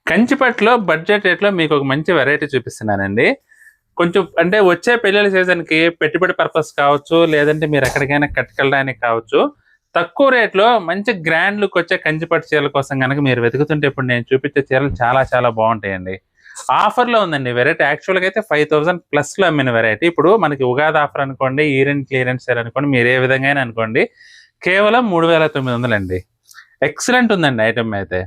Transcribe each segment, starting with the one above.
కంచిపట్టులో budget రేట్‌లో మీకొక మంచి వెరైటీ చూపిస్తున్నానండి. కొంచెం అంటే వచ్చే పెళ్ళిళ్ళ సీజన్‌కి పెట్టుబడి పర్పస్ కావచ్చు, లేదంటే మీరెక్కడికైనా కట్టుకెళ్ళడానికి కావచ్చు. తక్కువ రేట్‌లో మంచి గ్రాండ్ లుక్ వచ్చే కంచిపట్టు చీరల కోసం గనక మీరు వెతుకుతుంటే ఇప్పుడు నేను చూపించే చీరలు చాలా చాలా బావుంటాయండి. ఆఫర్‌లో ఉందండి వెరైటీ యాక్చువల్‌గా అయితే 5000 ప్లస్‌లో అమ్మిన వెరైటీ. ఇప్పుడు మనకి ఉగాది ఆఫర్ అనుకోండి, ఇయర్ ఎండ్ క్లియరెన్స్ సేల్ అనుకోండి, మీరు ఏ విధంగా అయినా అనుకోండి. కేవలం 3900 అండి. ఎక్సలెంట్ ఉందండి ఐటెమ్ అయితే.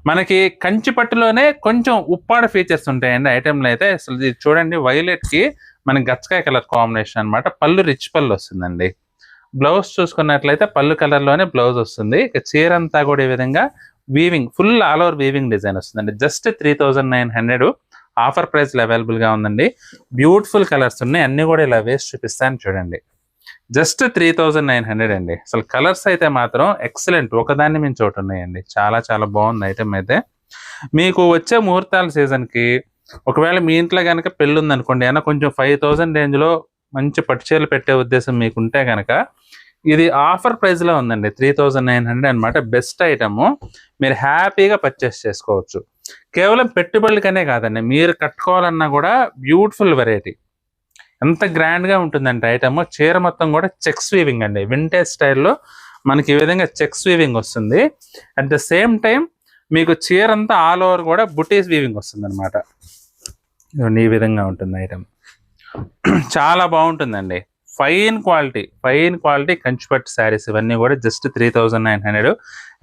మనకి కంచి పట్టులోనే కొంచెం ఉప్పాడ ఫీచర్స్ ఉంటాయండి ఐటెంలో అయితే. అసలు ఇది చూడండి వైలెట్‌కి మనకి గచ్చకాయ కలర్ కాంబినేషన్ అన్నమాట. పళ్ళు రిచ్ పళ్ళు వస్తుందండి. బ్లౌజ్ చూసుకున్నట్లయితే పళ్ళు కలర్‌లోనే బ్లౌజ్ వస్తుంది. ఇక చీరంతా కూడా ఈ విధంగా weaving full all over weaving design వస్తుందండి. జస్ట్ 3900 ఆఫర్ ప్రైస్‌లో అవైలబుల్‌గా ఉందండి. బ్యూటిఫుల్ కలర్స్ ఉన్నాయి. అన్నీ కూడా ఇలా వేసి చూపిస్తాను చూడండి. జస్ట్ 3900 అండి. అసలు కలర్స్ అయితే మాత్రం ఎక్సలెంట్. ఒకదాన్ని మించి ఒకటి ఉన్నాయండి. చాలా చాలా బాగుంది ఐటమ్ అయితే. మీకు వచ్చే ముహూర్తాల సీజన్‌కి ఒకవేళ మీ ఇంట్లో గనక పెళ్లుందనుకోండి, ఏమన్నా కొంచెం 5000 రేంజ్‌లో మంచి పట్టు చీరలు పెట్టే ఉద్దేశం మీకుంటే గనక, ఇది ఆఫర్ ప్రైస్‌లో ఉందండి. 3900 అన్నమాట. Best item. మీరు హ్యాపీగా పర్చేస్ చేసుకోవచ్చు. కేవలం పెట్టుబడులకనే కాదండి. మీరు కట్టుకోవాలన్నా కూడా బ్యూటిఫుల్ వెరైటీ. ఎంత గ్రాండ్‌గా ఉంటుందంటే ఐటము. చీర మొత్తం కూడా చెక్స్ వీవింగ్ అండి. వింటేజ్ స్టైల్‌లో మనకి ఈ విధంగా చెక్స్ వీవింగ్ వస్తుంది. అట్ ద సేమ్ టైమ్ మీకు చీరంతా ఆల్ ఓవర్ కూడా బుటీస్ వీవింగ్ వస్తుందన్నమాట. ఇదిగోండి ఈ విధంగా ఉంటుంది ఐటమ్. చాలా బాగుంటుందండి. ఫైన్ క్వాలిటీ కంచిపట్టు శారీస్ ఇవన్నీ కూడా జస్ట్ 3900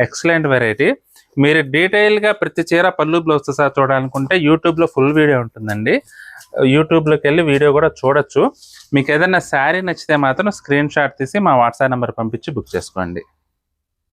ఎక్సలెంట్ వెరైటీ. మీరు డీటెయిల్‌గా ప్రతి చీర పళ్ళు బ్లౌజ్‌తో సహా చూడాలనుకుంటే యూట్యూబ్‌లో ఫుల్ వీడియో ఉంటుందండి. యూట్యూబ్‌లోకి వెళ్ళి వీడియో కూడా చూడొచ్చు. మీకు ఏదైనా శారీ నచ్చితే మాత్రం స్క్రీన్ షాట్ తీసి మా వాట్సాప్ నెంబర్ పంపించి బుక్ చేసుకోండి.